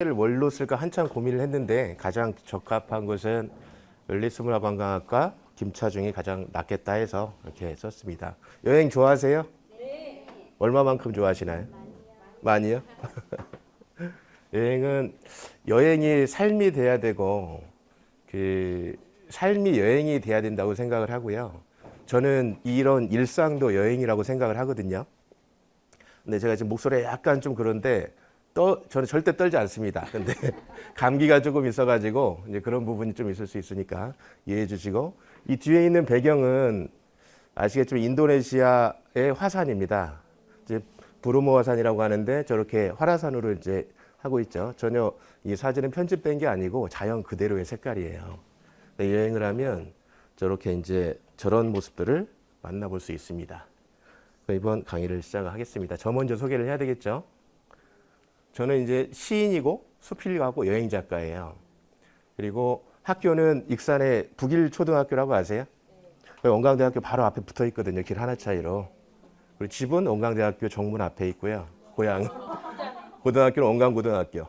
를 뭘로 쓸까 한참 고민을 했는데 가장 적합한 것은 율리스문화관광학과 김차중이 가장 낫겠다 해서 이렇게 썼습니다. 여행 좋아하세요? 네. 얼마만큼 좋아하시나요? 많이요? 여행이 삶이 돼야 되고 삶이 여행이 돼야 된다고 생각을 하고요. 저는 이런 일상도 여행이라고 생각을 하거든요. 근데 제가 지금 목소리가 약간 좀 그런데 저는 절대 떨지 않습니다. 근데 감기가 조금 있어가지고 이제 그런 부분이 좀 있을 수 있으니까 이해해 주시고, 이 뒤에 있는 배경은 아시겠지만 인도네시아의 화산입니다. 이제 브로모 화산이라고 하는데 저렇게 활화산으로 이제 하고 있죠. 전혀 이 사진은 편집된 게 아니고 자연 그대로의 색깔이에요. 여행을 하면 저렇게 이제 저런 모습들을 만나볼 수 있습니다. 이번 강의를 시작하겠습니다. 저 먼저 소개를 해야 되겠죠. 저는 이제 시인이고 수필가고 여행 작가예요. 그리고 학교는 익산의 북일초등학교라고 아세요? 원광대학교 바로 앞에 붙어 있거든요. 길 하나 차이로. 그리고 집은 원광대학교 정문 앞에 있고요. 고향 고등학교는 원광고등학교,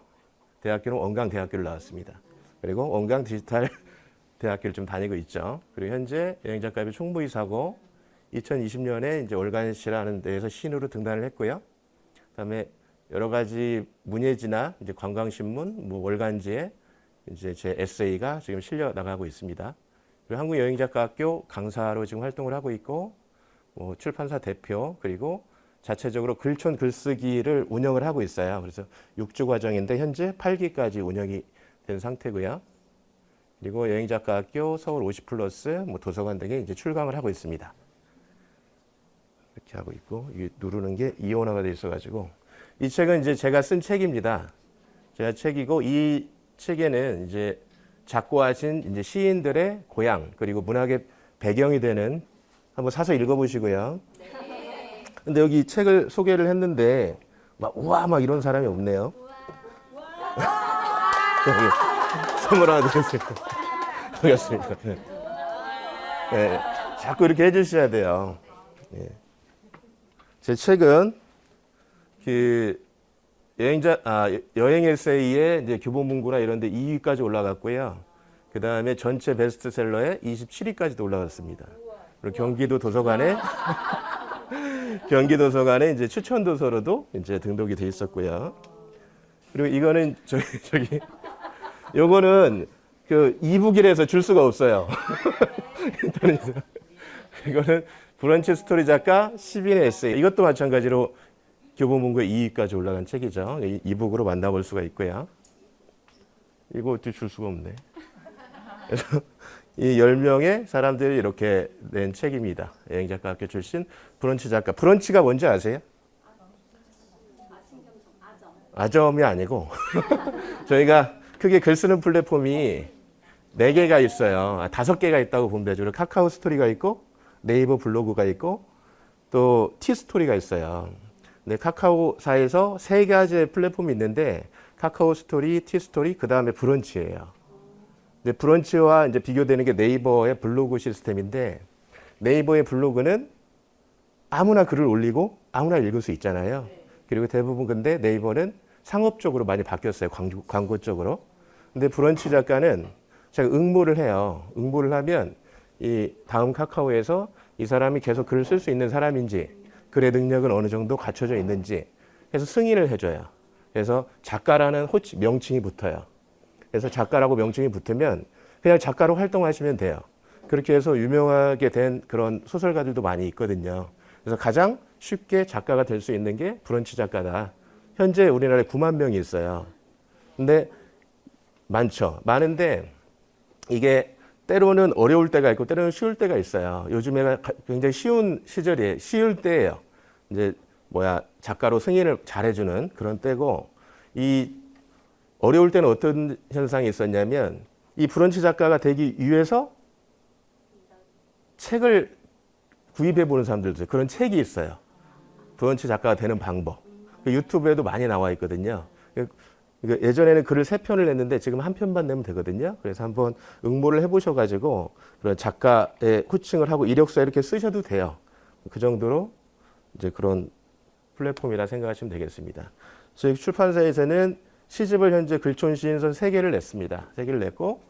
대학교는 원광대학교를 나왔습니다. 그리고 원광 디지털 대학교를 좀 다니고 있죠. 그리고 현재 여행작가협회 총무이사고 2020년에 이제 월간시라는 데에서 시인으로 등단을 했고요. 그다음에 여러 가지 문예지나 이제 관광신문, 월간지에 이제 제 에세이가 지금 실려 나가고 있습니다. 그리고 한국여행작가학교 강사로 지금 활동을 하고 있고, 출판사 대표, 그리고 자체적으로 글촌 글쓰기를 운영을 하고 있어요. 그래서 6주 과정인데 현재 8기까지 운영이 된 상태고요. 그리고 여행작가학교, 서울 50플러스, 도서관 등에 이제 출강을 하고 있습니다. 이렇게 하고 있고, 이게 누르는 게 이온화가 돼 있어가지고. 이 책은 이제 제가 쓴 책입니다. 제가 책이고, 이 책에는 이제 작고하신 이제 시인들의 고향, 그리고 문학의 배경이 되는, 한번 사서 읽어보시고요. 근데 여기 책을 소개를 했는데, 우와, 이런 사람이 없네요. 선물 하나 드렸습니다. 반갑습니다. 네, 자꾸 이렇게 해주셔야 돼요. 네. 제 책은 여행 에세이의 이제 교보문고나 이런 데 2위까지 올라갔고요. 그 다음에 전체 베스트셀러에 27위까지도 올라갔습니다. 그리고 경기도서관에 이제 추천도서로도 이제 등록이 돼 있었고요. 그리고 이거는 요거는 이북이라서 줄 수가 없어요. 이거는 브런치 스토리 작가 10인의 에세이. 이것도 마찬가지로 교보문고에 2위까지 올라간 책이죠. 이북으로 만나볼 수가 있고요. 이거 어떻게 줄 수가 없네. 그래서 이 10명의 사람들이 이렇게 낸 책입니다. 여행작가학교 출신 브런치 작가. 브런치가 뭔지 아세요? 아점이 아니고 저희가 크게 글 쓰는 플랫폼이 4개가 있어요. 5개가 있다고 보면 되죠. 카카오 스토리가 있고, 네이버 블로그가 있고, 또 티스토리가 있어요. 네, 카카오사에서 3가지의 플랫폼이 있는데 카카오 스토리, 티스토리, 그 다음에 브런치예요. 근데 브런치와 이제 비교되는 게 네이버의 블로그 시스템인데, 네이버의 블로그는 아무나 글을 올리고 아무나 읽을 수 있잖아요. 그리고 대부분 근데 네이버는 상업적으로 많이 바뀌었어요. 광고 쪽으로. 근데 브런치 작가는 제가 응모를 해요. 응모를 하면 이 다음 카카오에서 이 사람이 계속 글을 쓸 수 있는 사람인지, 글의 능력은 어느 정도 갖춰져 있는지 해서 승인을 해줘요. 그래서 작가라는 명칭이 붙어요. 그래서 작가라고 명칭이 붙으면 그냥 작가로 활동하시면 돼요. 그렇게 해서 유명하게 된 그런 소설가들도 많이 있거든요. 그래서 가장 쉽게 작가가 될 수 있는 게 브런치 작가다. 현재 우리나라에 9만 명이 있어요. 근데 많은데 이게 때로는 어려울 때가 있고 때로는 쉬울 때가 있어요. 요즘에가 굉장히 쉬울 때예요. 이제 작가로 승인을 잘해주는 그런 때고, 이 어려울 때는 어떤 현상이 있었냐면, 이 브런치 작가가 되기 위해서 책을 구입해 보는 사람들도 있어요. 그런 책이 있어요. 브런치 작가가 되는 방법. 유튜브에도 많이 나와 있거든요. 예전에는 글을 3편을 냈는데 지금 1편만 내면 되거든요. 그래서 한번 응모를 해보셔가지고 그런 작가의 코칭을 하고 이력서 이렇게 쓰셔도 돼요. 그 정도로 이제 그런 플랫폼이라 생각하시면 되겠습니다. 저희 출판사에서는 시집을 현재 글촌 시인선 3개를 냈습니다. 3개를 냈고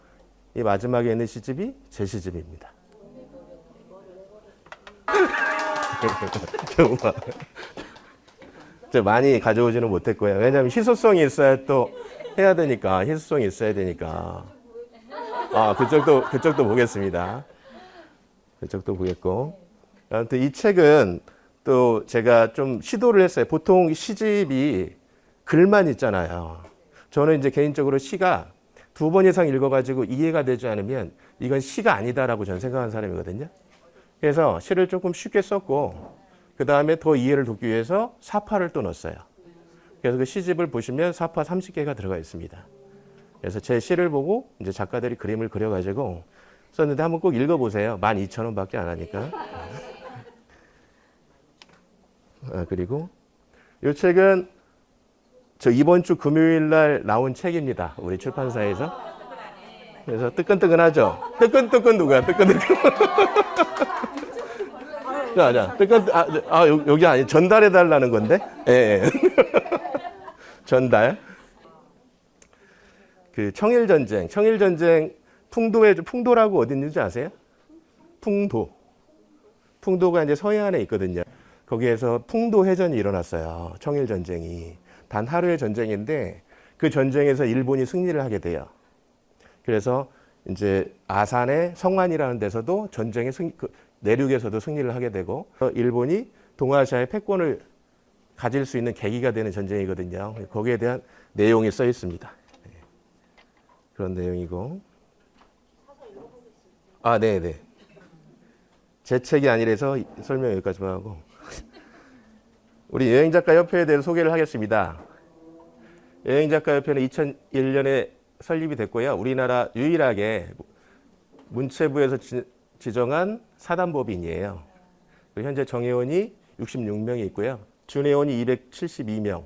이 마지막에 있는 시집이 제 시집입니다. 많이 가져오지는 못했고요. 왜냐하면 희소성이 있어야 또 해야 되니까, 희소성이 있어야 되니까. 그쪽도 보겠습니다. 그쪽도 보겠고. 아무튼 이 책은 또 제가 좀 시도를 했어요. 보통 시집이 글만 있잖아요. 저는 이제 개인적으로 시가 2번 이상 읽어가지고 이해가 되지 않으면 이건 시가 아니다라고 저는 생각하는 사람이거든요. 그래서 시를 조금 쉽게 썼고, 그 다음에 더 이해를 돕기 위해서 사파를 또 넣었어요. 그래서 그 시집을 보시면 사파 30개가 들어가 있습니다. 그래서 제 시를 보고 이제 작가들이 그림을 그려가지고 썼는데 한번 꼭 읽어보세요. 12,000원밖에 안 하니까. 그리고 이 책은 저 이번 주 금요일 날 나온 책입니다. 우리 출판사에서. 그래서 뜨끈뜨끈하죠? 뜨끈뜨끈 누구야? 뜨끈뜨끈. 자, 여기 아니, 전달해달라는 건데? 예. 전달. 그 청일전쟁, 풍도라고 어디 있는지 아세요? 풍도가 이제 서해안에 있거든요. 거기에서 풍도해전이 일어났어요. 청일전쟁이. 단 하루의 전쟁인데 그 전쟁에서 일본이 승리를 하게 돼요. 그래서 이제 아산의 성안이라는 데서도 전쟁의 내륙에서도 승리를 하게 되고 일본이 동아시아의 패권을 가질 수 있는 계기가 되는 전쟁이거든요. 거기에 대한 내용이 써 있습니다. 그런 내용이고. 네네. 제 책이 아니라서 설명 여기까지만 하고. 우리 여행작가협회에 대해서 소개를 하겠습니다. 여행작가협회는 2001년에 설립이 됐고요. 우리나라 유일하게 문체부에서 지정한 사단법인이에요. 현재 정회원이 66명이 있고요. 준회원이 272명.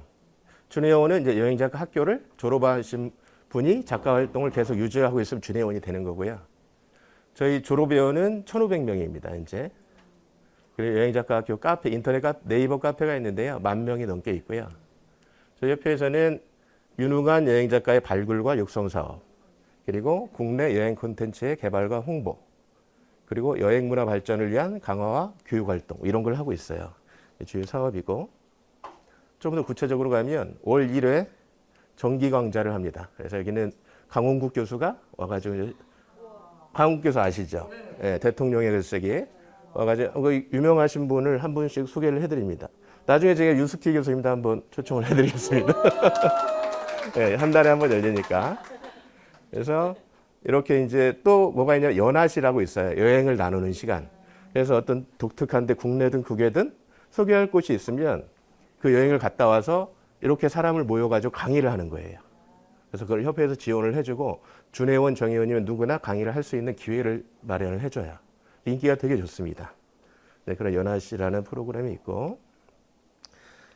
준회원은 이제 여행작가 학교를 졸업하신 분이 작가 활동을 계속 유지하고 있으면 준회원이 되는 거고요. 저희 졸업회원은 1,500명입니다. 이제. 그리고 여행작가학교 카페, 네이버 카페가 있는데요. 10,000명이 넘게 있고요. 저희 협회에서는 유능한 여행작가의 발굴과 육성사업, 그리고 국내 여행 콘텐츠의 개발과 홍보, 그리고 여행문화 발전을 위한 강화와 교육활동, 이런 걸 하고 있어요. 주요 사업이고, 좀 더 구체적으로 가면 월 1회 정기 강좌를 합니다. 그래서 여기는 강원국 교수가 와가지고, 강원국 교수 아시죠? 네, 대통령의 글쓰기 와가지고 유명하신 분을 한 분씩 소개를 해드립니다. 나중에 제가 유스키 교수님도 한번 초청을 해드리겠습니다. 네, 한 달에 한 번 열리니까. 그래서 이렇게 이제 또 뭐가 있냐, 연화시라고 있어요. 여행을 나누는 시간. 그래서 어떤 독특한데 국내든 국외든 소개할 곳이 있으면 그 여행을 갔다 와서 이렇게 사람을 모여가지고 강의를 하는 거예요. 그래서 그걸 협회에서 지원을 해주고 준회원, 정회원이면 누구나 강의를 할 수 있는 기회를 마련을 해줘요. 인기가 되게 좋습니다. 네, 그런 연화시라는 프로그램이 있고,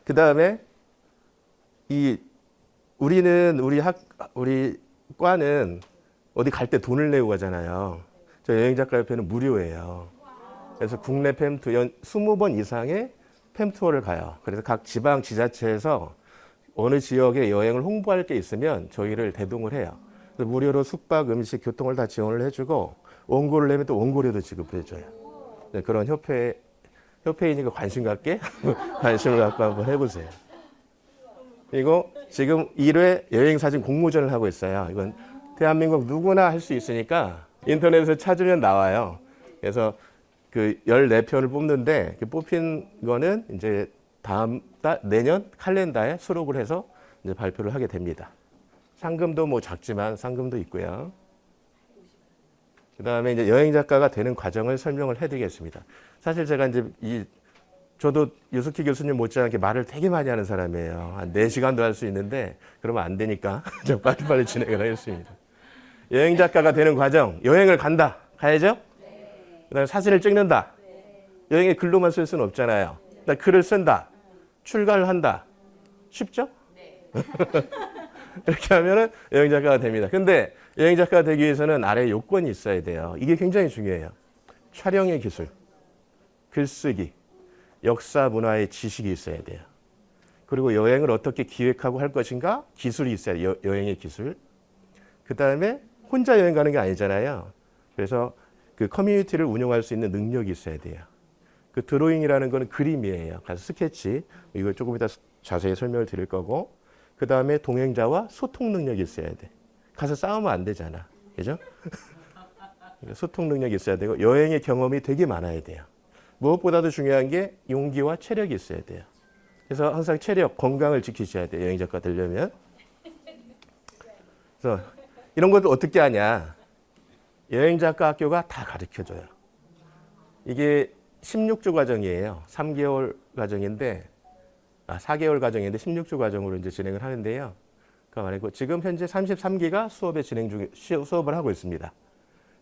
그 다음에 우리 과는 어디 갈 때 돈을 내고 가잖아요. 저 여행작가협회는 무료예요. 그래서 국내 팸투 20번 이상의 팸투어를 가요. 그래서 각 지방 지자체에서 어느 지역에 여행을 홍보할 게 있으면 저희를 대동을 해요. 그래서 무료로 숙박, 음식, 교통을 다 지원을 해주고 원고를 내면 또 원고료도 지급해줘요. 네, 그런 협회이니까 관심 갖게 관심을 갖고 한번 해보세요. 그리고 지금 1회 여행사진 공모전을 하고 있어요. 이건 대한민국 누구나 할 수 있으니까 인터넷에서 찾으면 나와요. 그래서 그 14편을 뽑는데 그 뽑힌 거는 이제 내년 칼렌더에 수록을 해서 이제 발표를 하게 됩니다. 상금도 뭐 작지만 상금도 있고요. 그 다음에 이제 여행 작가가 되는 과정을 설명을 해드리겠습니다. 사실 제가 이제 저도 유스키 교수님 못지않게 말을 되게 많이 하는 사람이에요. 한 4시간도 할 수 있는데 그러면 안 되니까 좀 빨리빨리 진행을 하겠습니다. 여행 작가가 되는 과정, 여행을 간다, 가야죠? 네. 그 다음에 사진을 찍는다. 네. 여행에 글로만 쓸 수는 없잖아요. 그다음에 글을 쓴다, 출간을 한다. 쉽죠? 네. 이렇게 하면은 여행 작가가 됩니다. 근데 여행 작가가 되기 위해서는 아래 요건이 있어야 돼요. 이게 굉장히 중요해요. 촬영의 기술, 글쓰기, 역사 문화의 지식이 있어야 돼요. 그리고 여행을 어떻게 기획하고 할 것인가? 기술이 있어야 여행의 기술. 그 다음에 혼자 여행 가는 게 아니잖아요. 그래서 그 커뮤니티를 운영할 수 있는 능력이 있어야 돼요. 그 드로잉이라는 거는 그림이에요. 가서 스케치. 이거 조금 이따 자세히 설명을 드릴 거고. 그 다음에 동행자와 소통 능력이 있어야 돼. 가서 싸우면 안 되잖아. 그죠? 소통 능력이 있어야 되고 여행의 경험이 되게 많아야 돼요. 무엇보다도 중요한 게 용기와 체력이 있어야 돼요. 그래서 항상 체력, 건강을 지키셔야 돼요. 여행 작가 되려면. 그래서 이런 것들 어떻게 하냐. 여행 작가 학교가 다 가르쳐줘요. 이게 16주 과정이에요. 3개월 과정인데, 4개월 과정인데 16주 과정으로 이제 진행을 하는데요. 그 말이고 지금 현재 33기가 수업을 하고 있습니다.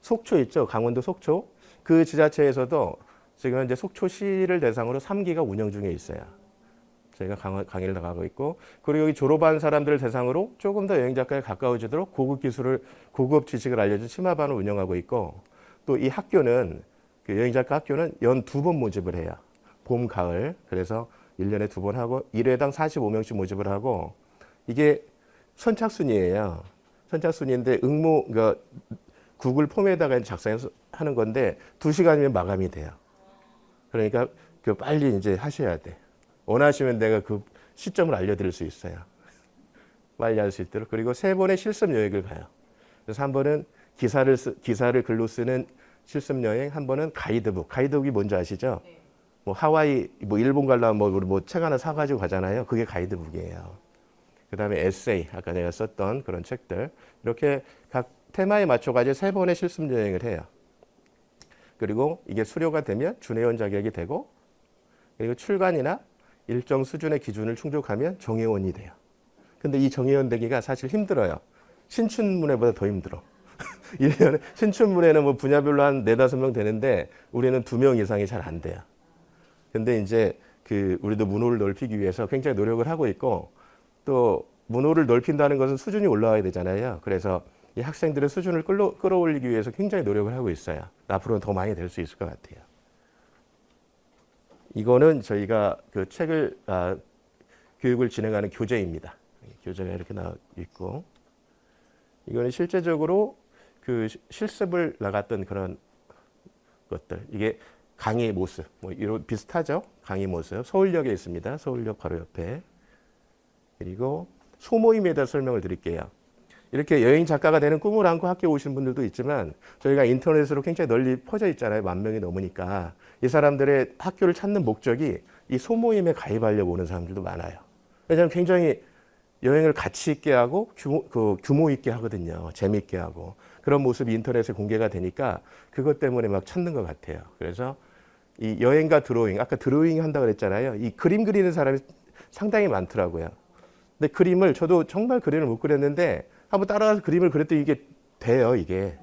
속초 있죠? 강원도 속초. 그 지자체에서도 지금 현재 속초시를 대상으로 3기가 운영 중에 있어요. 저희가 강의를 나가고 있고, 그리고 여기 졸업한 사람들을 대상으로 조금 더 여행 작가에 가까워지도록 고급 지식을 알려준 심화반을 운영하고 있고, 또 이 학교는 그 여행 작가 학교는 연 2번 모집을 해요. 봄, 가을. 그래서 1년에 2번 하고 1회당 45명씩 모집을 하고, 이게 선착순이에요. 선착순인데 그러니까 구글 폼에다가 작성해서 하는 건데 2시간이면 마감이 돼요. 그러니까 그 빨리 이제 하셔야 돼. 원하시면 내가 그 시점을 알려드릴 수 있어요. 빨리 할 수 있도록. 그리고 3번의 실습 여행을 가요. 그래서 한 번은 기사를 글로 쓰는 실습 여행, 한 번은 가이드북. 가이드북이 뭔지 아시죠? 네. 뭐 하와이, 뭐 일본 가려면 뭐 책 하나 사가지고 가잖아요. 그게 가이드북이에요. 그 다음에 에세이, 아까 내가 썼던 그런 책들. 이렇게 각 테마에 맞춰가지고 3번의 실습 여행을 해요. 그리고 이게 수료가 되면 준회원 자격이 되고, 그리고 출간이나 일정 수준의 기준을 충족하면 정회원이 돼요. 근데 이 정회원 되기가 사실 힘들어요. 신춘문예보다 더 힘들어. 1년에, 신춘문예는 뭐 분야별로 한 4-5명 되는데 우리는 2명 이상이 잘 안 돼요. 근데 이제 우리도 문호를 넓히기 위해서 굉장히 노력을 하고 있고, 또 문호를 넓힌다는 것은 수준이 올라와야 되잖아요. 그래서 이 학생들의 수준을 끌어올리기 위해서 굉장히 노력을 하고 있어요. 앞으로는 더 많이 될 수 있을 것 같아요. 이거는 저희가 그 책을 교육을 진행하는 교재입니다. 교재가 이렇게 나와 있고, 이거는 실제적으로 그 실습을 나갔던 그런 것들. 이게 강의 모습, 뭐 이런 비슷하죠? 강의 모습. 서울역에 있습니다. 서울역 바로 옆에. 그리고 소모임에 대해 설명을 드릴게요. 이렇게 여행 작가가 되는 꿈을 안고 학교에 오신 분들도 있지만 저희가 인터넷으로 굉장히 널리 퍼져 있잖아요. 10,000명이 넘으니까. 이 사람들의 학교를 찾는 목적이 이 소모임에 가입하려고 오는 사람들도 많아요. 왜냐하면 굉장히 여행을 가치 있게 하고 규모 있게 하거든요. 재미있게 하고. 그런 모습이 인터넷에 공개가 되니까 그것 때문에 막 찾는 것 같아요. 그래서 이 여행과 드로잉, 아까 드로잉 한다고 그랬잖아요. 이 그림 그리는 사람이 상당히 많더라고요. 근데 그림을 저도 정말 그림을 못 그렸는데 한번 따라가서 그림을 그렸더니 이게 돼요. 이게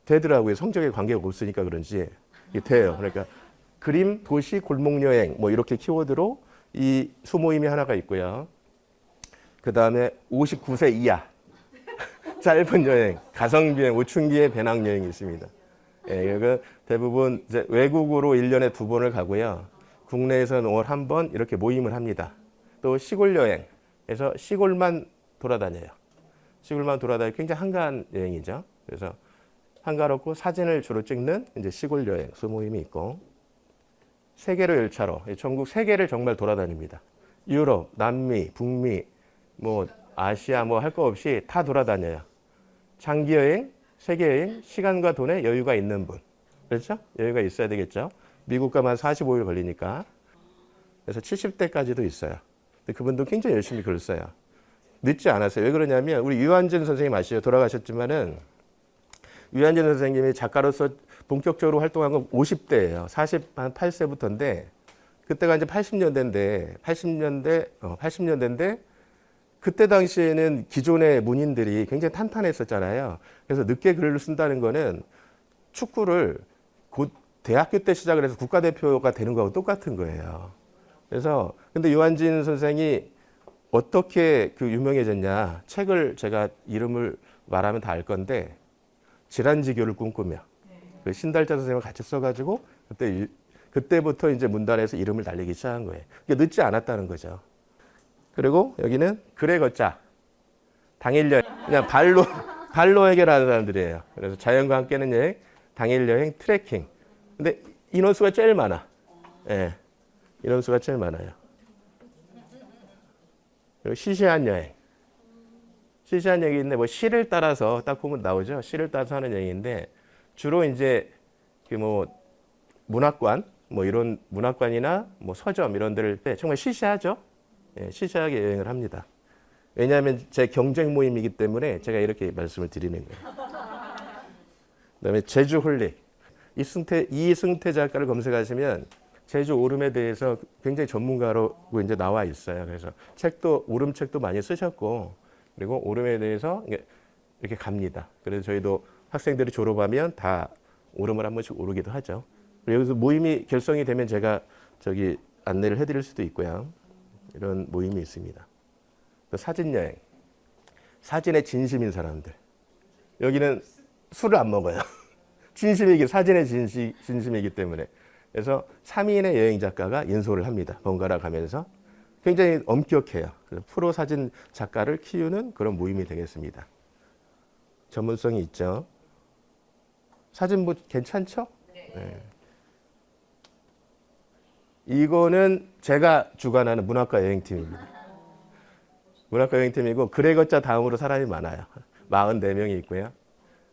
되더라고요. 성적에 관계가 없으니까 그런지 이게 돼요. 그러니까 그림, 도시, 골목 여행 뭐 이렇게 키워드로 이 소모임이 하나가 있고요. 그 다음에 59세 이하 짧은 여행, 가성비행, 오춘기의 배낭여행이 있습니다. 예, 그 대부분 이제 외국으로 1년에 2번을 가고요. 국내에서는 월 1번 이렇게 모임을 합니다. 또 시골 여행에서 시골만 돌아다녀요. 시골만 돌아다니고 굉장히 한가한 여행이죠. 그래서 한가롭고 사진을 주로 찍는 이제 시골 여행 소모임이 있고, 세계로 열차로 전국 세계를 정말 돌아다닙니다. 유럽, 남미, 북미, 뭐 아시아 뭐 할 거 없이 다 돌아다녀요. 장기 여행, 세계 여행, 시간과 돈에 여유가 있는 분. 그렇죠? 여유가 있어야 되겠죠. 미국 가면 45일 걸리니까. 그래서 70대까지도 있어요. 근데 그분도 굉장히 열심히 글을 써요. 늦지 않았어요. 왜 그러냐면 우리 유한진 선생님 아시죠? 돌아가셨지만은 유한진 선생님이 작가로서 본격적으로 활동한 건 50대예요. 48세부터인데 그때가 이제 80년대인데 그때 당시에는 기존의 문인들이 굉장히 탄탄했었잖아요. 그래서 늦게 글을 쓴다는 거는 축구를 곧 대학교 때 시작을 해서 국가대표가 되는 거하고 똑같은 거예요. 그래서 근데 유한진 선생이 어떻게 유명해졌냐. 책을 제가 이름을 말하면 다 알 건데 질환지교를 꿈꾸며 그 신달자 선생님과 같이 써가지고 그때부터 이제 문단에서 이름을 날리기 시작한 거예요. 그러니까 늦지 않았다는 거죠. 그리고 여기는 글에 걷자. 당일 여행. 그냥 발로 해결하는 사람들이에요. 그래서 자연과 함께는 여행, 당일 여행, 트레킹. 근데 인원수가 제일 많아. 예. 인원수가 제일 많아요. 그리고 시시한 여행. 시시한 여행인데 뭐 시를 따라서 딱 보면 나오죠. 시를 따라서 하는 여행인데 주로 이제 그 뭐 문학관 뭐 이런 문학관이나 뭐 서점 이런 데를 때 정말 시시하죠. 예, 시시하게 여행을 합니다. 왜냐하면 제 경쟁 모임이기 때문에 제가 이렇게 말씀을 드리는 거예요. 그다음에 제주 홀릭. 이승태 작가를 검색하시면 제주 오름에 대해서 굉장히 전문가로 이제 나와 있어요. 그래서 오름 책도 많이 쓰셨고, 그리고 오름에 대해서 이렇게 갑니다. 그래서 저희도 학생들이 졸업하면 다 오름을 한 번씩 오르기도 하죠. 여기서 모임이 결성이 되면 제가 안내를 해드릴 수도 있고요. 이런 모임이 있습니다. 또 사진 여행. 사진에 진심인 사람들. 여기는 술을 안 먹어요. 사진의 진심이기 때문에. 그래서 3인의 여행 작가가 인솔을 합니다. 번갈아 가면서. 굉장히 엄격해요. 그래서 프로 사진 작가를 키우는 그런 모임이 되겠습니다. 전문성이 있죠. 사진 뭐 괜찮죠? 네. 이거는 제가 주관하는 문학과 여행팀입니다. 문학과 여행팀이고 글에 걷자 다음으로 사람이 많아요. 44명이 있고요.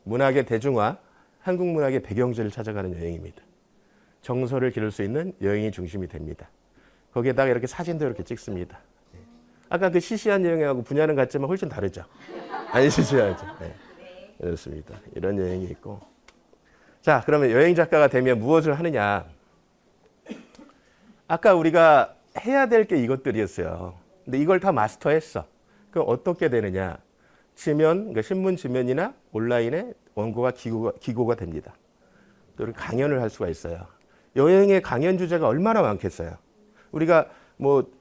문학의 대중화, 한국 문학의 배경지를 찾아가는 여행입니다. 정서를 기를 수 있는 여행이 중심이 됩니다. 거기에다가 이렇게 사진도 이렇게 찍습니다. 아까 그 시시한 여행하고 분야는 같지만 훨씬 다르죠. 아니 시시하죠. 네. 그렇습니다. 이런 여행이 있고. 자, 그러면 여행 작가가 되면 무엇을 하느냐? 아까 우리가 해야 될 게 이것들이었어요. 근데 이걸 다 마스터했어. 그럼 어떻게 되느냐? 그러니까 신문 지면이나 온라인에 원고가 기고가 됩니다. 또 강연을 할 수가 있어요. 여행의 강연 주제가 얼마나 많겠어요. 우리가 뭐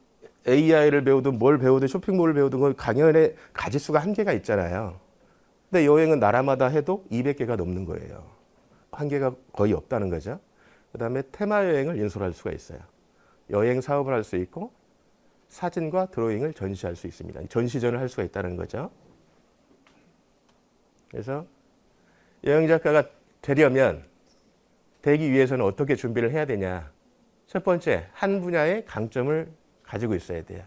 AI를 배우든 뭘 배우든 쇼핑몰을 배우든 그 강연의 가지수가 한계가 있잖아요. 근데 여행은 나라마다 해도 200개가 넘는 거예요. 한계가 거의 없다는 거죠. 그다음에 테마 여행을 인솔할 수가 있어요. 여행 사업을 할 수 있고 사진과 드로잉을 전시할 수 있습니다. 전시전을 할 수가 있다는 거죠. 그래서 여행 작가가 되기 위해서는 어떻게 준비를 해야 되냐. 첫 번째, 한 분야의 강점을 가지고 있어야 돼요.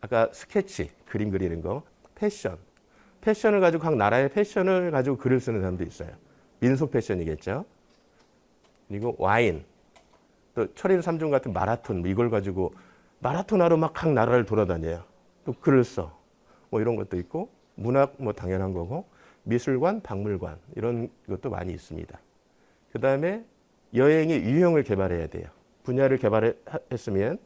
아까 스케치, 그림 그리는 거, 패션을 가지고 각 나라의 패션을 가지고 글을 쓰는 사람도 있어요. 민속 패션이겠죠. 그리고 와인, 또 철인 3종 같은 마라톤, 이걸 가지고 마라톤하러 막 각 나라를 돌아다녀요. 또 글을 써. 뭐 이런 것도 있고, 문학 뭐 당연한 거고, 미술관, 박물관 이런 것도 많이 있습니다. 그 다음에 여행의 유형을 개발해야 돼요. 분야를 개발했으면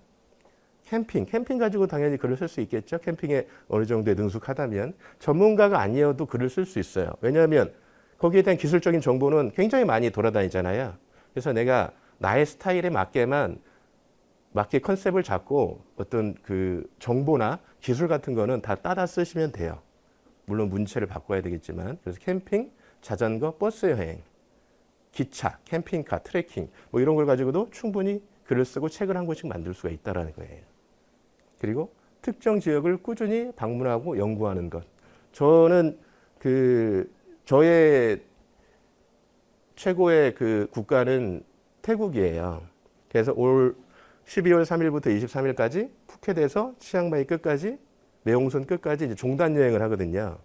캠핑 가지고 당연히 글을 쓸 수 있겠죠. 캠핑에 어느 정도에 능숙하다면 전문가가 아니어도 글을 쓸 수 있어요. 왜냐하면 거기에 대한 기술적인 정보는 굉장히 많이 돌아다니잖아요. 그래서 내가 나의 스타일에 맞게 컨셉을 잡고 어떤 그 정보나 기술 같은 거는 다 따다 쓰시면 돼요. 물론 문체를 바꿔야 되겠지만. 그래서 캠핑, 자전거, 버스 여행, 기차, 캠핑카, 트레킹 뭐 이런 걸 가지고도 충분히 글을 쓰고 책을 한 권씩 만들 수가 있다는 거예요. 그리고 특정 지역을 꾸준히 방문하고 연구하는 것. 저는 저의 최고의 그 국가는 태국이에요. 그래서 올 12월 3일부터 23일까지 푸켓에서 치앙마이 끝까지, 매홍선 끝까지 이제 종단 여행을 하거든요.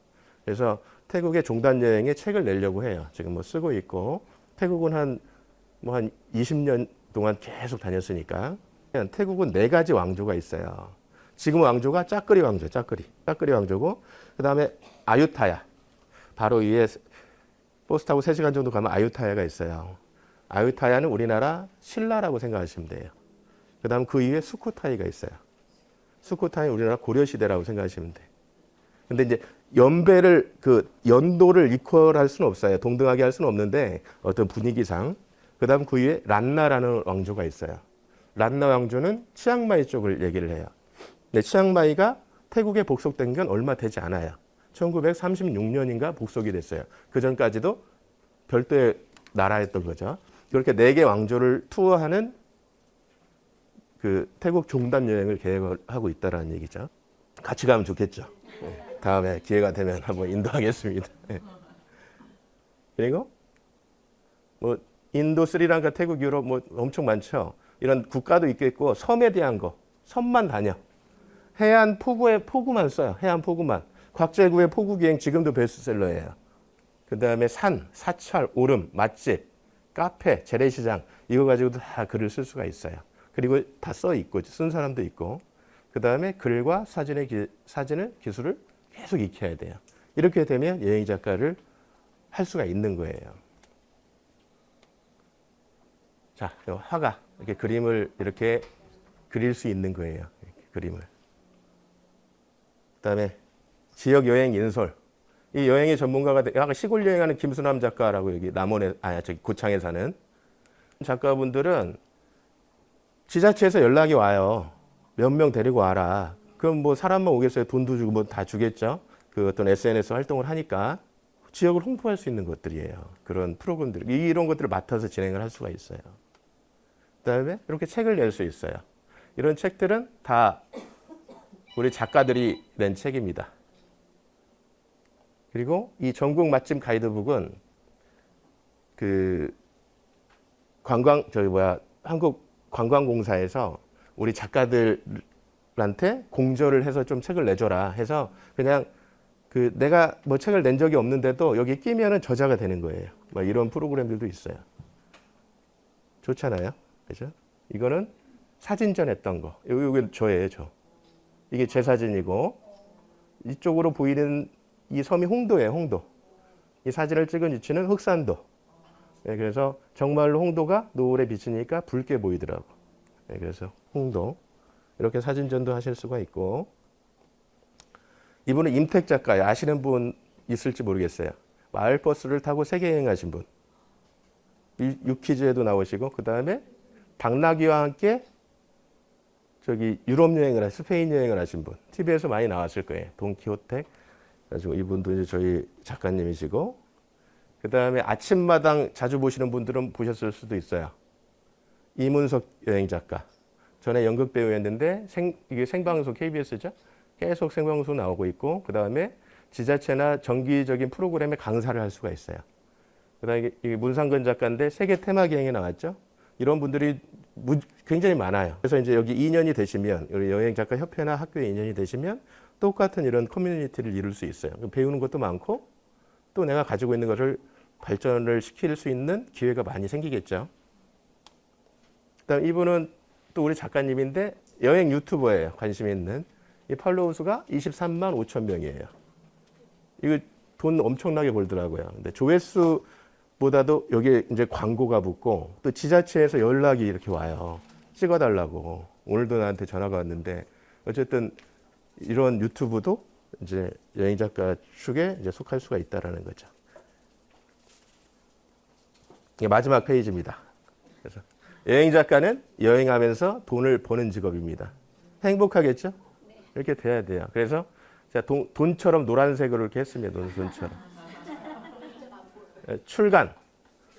그래서 태국의 종단 여행에 책을 내려고 해요. 지금 뭐 쓰고 있고, 태국은 한 20년 동안 계속 다녔으니까. 태국은 4가지 왕조가 있어요. 지금 왕조가 짜끄리 왕조고, 그 다음에 아유타야. 바로 위에 버스 타고 3시간 정도 가면 아유타야가 있어요. 아유타야는 우리나라 신라라고 생각하시면 돼요. 그 다음 그 위에 수코타이가 있어요. 수코타이는 우리나라 고려시대라고 생각하시면 돼요. 근데 이제 연도를 이퀄할 수는 없어요. 동등하게 할 수는 없는데 어떤 분위기상. 그 다음 그 위에 란나라는 왕조가 있어요. 란나 왕조는 치앙마이 쪽을 얘기를 해요. 근데 치앙마이가 태국에 복속된 건 얼마 되지 않아요. 1936년인가 복속이 됐어요. 그 전까지도 별도의 나라였던 거죠. 그렇게 4개 왕조를 투어하는 그 태국 종단 여행을 계획을 하고 있다라는 얘기죠. 같이 가면 좋겠죠. 다음에 기회가 되면 한번 인도하겠습니다. 그리고 뭐 인도, 스리랑카, 태국, 유럽 뭐 엄청 많죠. 이런 국가도 있겠고 섬에 대한 거, 섬만 다녀. 해안 포구에 포구만 써요. 해안 포구만. 곽재구의 포구 기행 지금도 베스트셀러예요. 그 다음에 산, 사찰, 오름, 맛집, 카페, 재래시장 이거 가지고도 다 글을 쓸 수가 있어요. 그리고 다 써 있고 쓴 사람도 있고 그 다음에 글과 사진을 기술을 계속 익혀야 돼요. 이렇게 되면 여행 작가를 할 수가 있는 거예요. 자, 화가 이렇게 그림을 이렇게 그릴 수 있는 거예요. 그림을. 그다음에 지역 여행 인솔. 이 여행의 전문가가 아까 시골 여행하는 김수남 작가라고 여기 남원에 저기 고창에 사는 작가분들은 지자체에서 연락이 와요. 몇 명 데리고 와라. 그럼 뭐 사람만 오겠어요? 돈도 주고 뭐 다 주겠죠. 그 어떤 SNS 활동을 하니까 지역을 홍보할 수 있는 것들이에요. 그런 프로그램들 이런 것들을 맡아서 진행을 할 수가 있어요. 그다음에 이렇게 책을 낼 수 있어요. 이런 책들은 다 우리 작가들이 낸 책입니다. 그리고 이 전국 맛집 가이드북은 그 한국관광공사에서 우리 작가들한테 공저를 해서 좀 책을 내줘라 해서 그냥 그 내가 뭐 책을 낸 적이 없는데도 여기 끼면은 저자가 되는 거예요. 뭐 이런 프로그램들도 있어요. 좋잖아요. 그죠? 이거는 사진전 했던 거. 여기 저예요, 저. 이게 제 사진이고 이쪽으로 보이는 이 섬이 홍도예요, 홍도. 이 사진을 찍은 위치는 흑산도. 네, 그래서 정말로 홍도가 노을에 비치니까 붉게 보이더라고. 네, 그래서 홍도. 이렇게 사진전도 하실 수가 있고. 이분은 임택 작가예요. 아시는 분 있을지 모르겠어요. 마을버스를 타고 세계 여행하신 분. 유퀴즈에도 나오시고 그 다음에 당나귀와 함께 저기 유럽 여행을 스페인 여행을 하신 분. TV에서 많이 나왔을 거예요. 돈키호테. 그래가지고 이분도 이제 저희 작가님이시고 그 다음에 아침마당 자주 보시는 분들은 보셨을 수도 있어요. 이문석 여행 작가. 전에 연극 배우였는데 이게 생방송 KBS죠. 계속 생방송 나오고 있고 그 다음에 지자체나 정기적인 프로그램에 강사를 할 수가 있어요. 그 다음에 이게 문상근 작가인데 세계 테마 기행에 나왔죠. 이런 분들이 굉장히 많아요. 그래서 이제 여기 2년이 되시면 우리 여행 작가 협회나 학교에 2년이 되시면 똑같은 이런 커뮤니티를 이룰 수 있어요. 배우는 것도 많고 또 내가 가지고 있는 것을 발전을 시킬 수 있는 기회가 많이 생기겠죠. 그다음 이분은 또 우리 작가님인데 여행 유튜버예요. 관심 있는. 이 팔로우 수가 23만 5천 명이에요. 이거 돈 엄청나게 벌더라고요. 근데 조회수보다도 여기에 이제 광고가 붙고 또 지자체에서 연락이 이렇게 와요. 찍어달라고. 오늘도 나한테 전화가 왔는데 어쨌든 이런 유튜브도 이제 여행 작가 축에 이제 속할 수가 있다라는 거죠. 이게 마지막 페이지입니다. 그래서 여행 작가는 여행하면서 돈을 버는 직업입니다. 행복하겠죠? 이렇게 돼야 돼요. 그래서 제가 돈처럼 노란색으로 이렇게 했습니다. 돈처럼. 출간,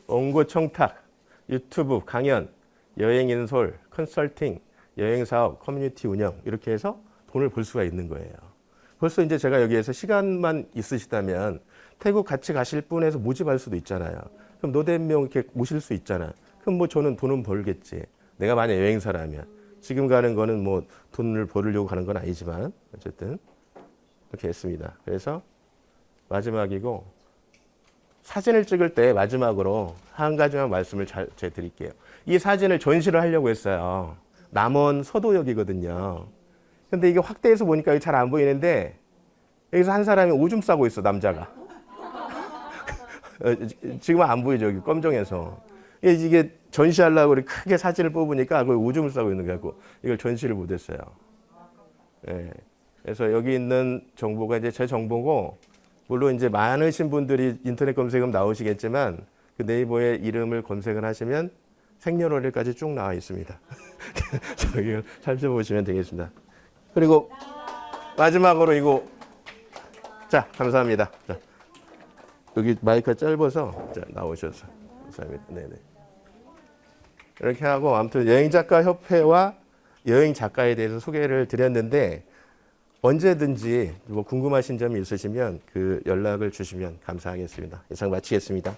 원고 청탁, 유튜브 강연, 여행 인솔, 컨설팅, 여행 사업, 커뮤니티 운영 이렇게 해서 돈을 벌 수가 있는 거예요. 벌써 이제 제가 여기에서 시간만 있으시다면 태국 같이 가실 분에서 모집할 수도 있잖아요. 그럼 너댓 명 이렇게 모실 수 있잖아. 그럼 뭐 저는 돈은 벌겠지. 내가 만약 여행사라면. 지금 가는 거는 뭐 돈을 벌으려고 가는 건 아니지만 어쨌든 이렇게 했습니다. 그래서 마지막이고 사진을 찍을 때 마지막으로 한 가지만 말씀을 제가 드릴게요. 이 사진을 전시를 하려고 했어요. 남원 서도역이거든요. 근데 이게 확대해서 보니까 잘 안 보이는데 여기서 한 사람이 오줌 싸고 있어, 남자가. 지금은 안 보이죠, 여기 검정에서. 이게 전시하려고 크게 사진을 뽑으니까 거기 오줌을 싸고 있는 거고 이걸 전시를 못했어요. 예. 그래서 여기 있는 정보가 이제 제 정보고 물론 이제 많으신 분들이 인터넷 검색하면 나오시겠지만 그 네이버에 이름을 검색을 하시면 생년월일까지 쭉 나와 있습니다. 이걸 살펴보시면 되겠습니다. 그리고 마지막으로 이거 자 감사합니다. 자, 여기 마이크가 짧아서 자, 나오셔서 감사합니다. 네네. 이렇게 하고 아무튼 여행작가 협회와 여행 작가에 대해서 소개를 드렸는데 언제든지 뭐 궁금하신 점이 있으시면 그 연락을 주시면 감사하겠습니다. 이상 마치겠습니다.